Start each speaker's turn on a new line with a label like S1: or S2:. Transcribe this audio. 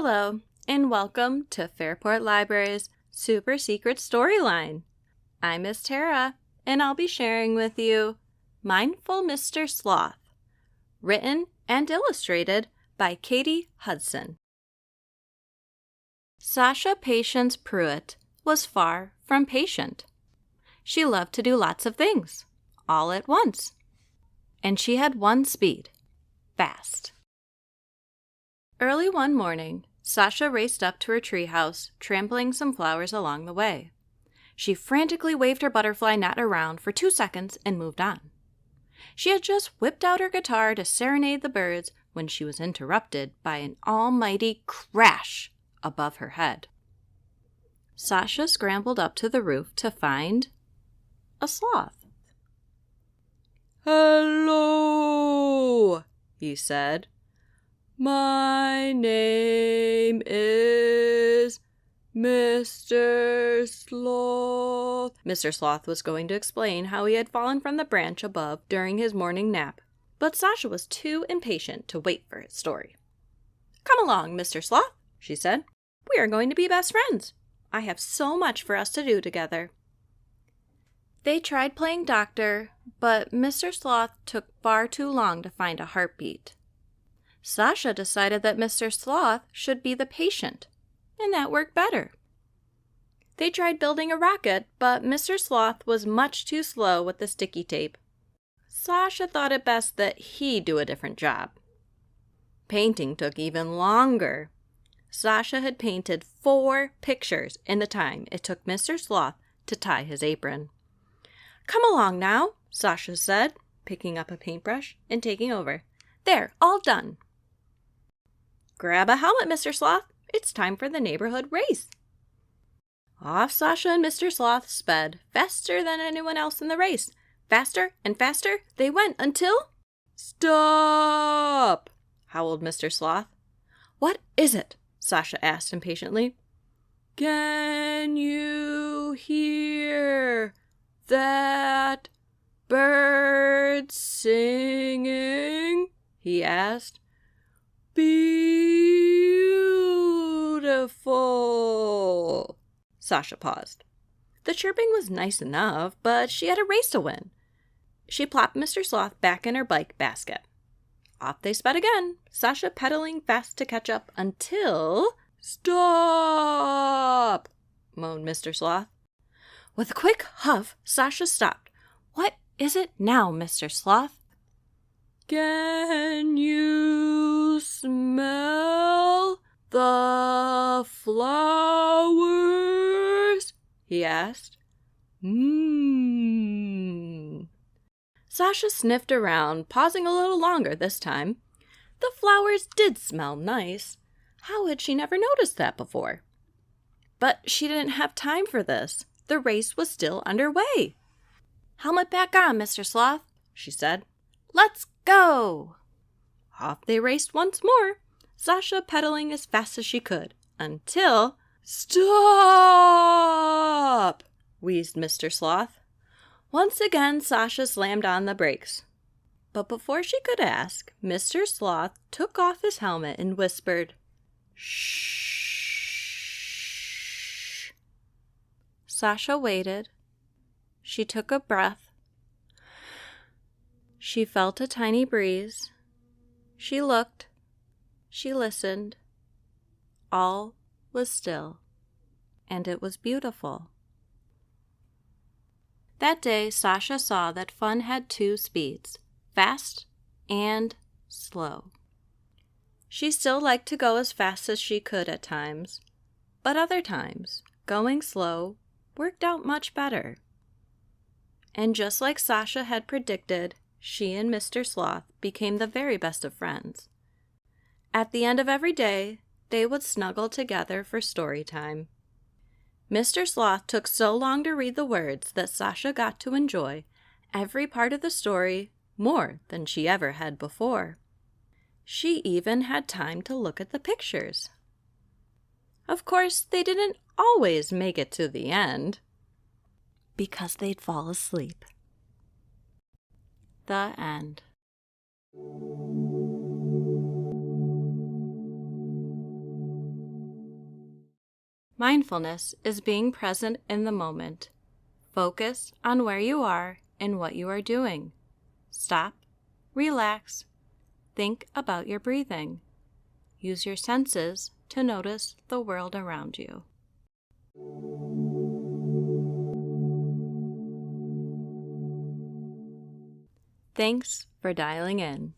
S1: Hello, and welcome to Fairport Library's Super Secret Storyline. I'm Miss Tara, and I'll be sharing with you Mindful Mr. Sloth, written and illustrated by Katy Hudson. Sasha Patience Pruitt was far from patient. She loved to do lots of things, all at once. And she had one speed: fast. Early one morning, Sasha raced up to her treehouse, trampling some flowers along the way. She frantically waved her butterfly net around for 2 seconds and moved on. She had just whipped out her guitar to serenade the birds when she was interrupted by an almighty crash above her head. Sasha scrambled up to the roof to find a sloth. "Hello," he said. "My name is Mr. Sloth." Mr. Sloth was going to explain how he had fallen from the branch above during his morning nap, but Sasha was too impatient to wait for his story. "Come along, Mr. Sloth," she said. "We are going to be best friends. I have so much for us to do together." They tried playing doctor, but Mr. Sloth took far too long to find a heartbeat. Sasha decided that Mr. Sloth should be the patient, and that worked better. They tried building a rocket, but Mr. Sloth was much too slow with the sticky tape. Sasha thought it best that he do a different job. Painting took even longer. Sasha had painted 4 pictures in the time it took Mr. Sloth to tie his apron. "Come along now," Sasha said, picking up a paintbrush and taking over. "There, all done." "Grab a helmet, Mr. Sloth. It's time for the neighborhood race." Off Sasha and Mr. Sloth sped, faster than anyone else in the race. Faster and faster they went until— "Stop!" howled Mr. Sloth. "What is it?" Sasha asked impatiently. "Can you hear that bird singing?" he asked. "Beautiful." Sasha paused. The chirping was nice enough, but she had a race to win. She plopped Mr. Sloth back in her bike basket. Off they sped again, Sasha pedaling fast to catch up until— "Stop!" moaned Mr. Sloth. With a quick huff, Sasha stopped. "What is it now, Mr. Sloth?" "Can you smell the flowers?" he asked. Sasha sniffed around, pausing a little longer this time. The flowers did smell nice. How had she never noticed that before? But she didn't have time for this. The race was still underway. "Helmet back on, Mr. Sloth," she said. "Let's go!" Off they raced once more, Sasha pedaling as fast as she could, until— "Stop!" wheezed Mr. Sloth. Once again, Sasha slammed on the brakes. But before she could ask, Mr. Sloth took off his helmet and whispered, "Shh." Sasha waited. She took a breath. She felt a tiny breeze. She looked. She listened. All was still, and it was beautiful. That day, Sasha saw that fun had 2 speeds: fast and slow. She still liked to go as fast as she could at times, but other times, going slow worked out much better. And just like Sasha had predicted, she and Mr. Sloth became the very best of friends. At the end of every day, they would snuggle together for story time. Mr. Sloth took so long to read the words that Sasha got to enjoy every part of the story more than she ever had before. She even had time to look at the pictures. Of course, they didn't always make it to the end, because they'd fall asleep. The end. Mindfulness is being present in the moment. Focus on where you are and what you are doing. Stop, relax, think about your breathing. Use your senses to notice the world around you. Thanks for dialing in.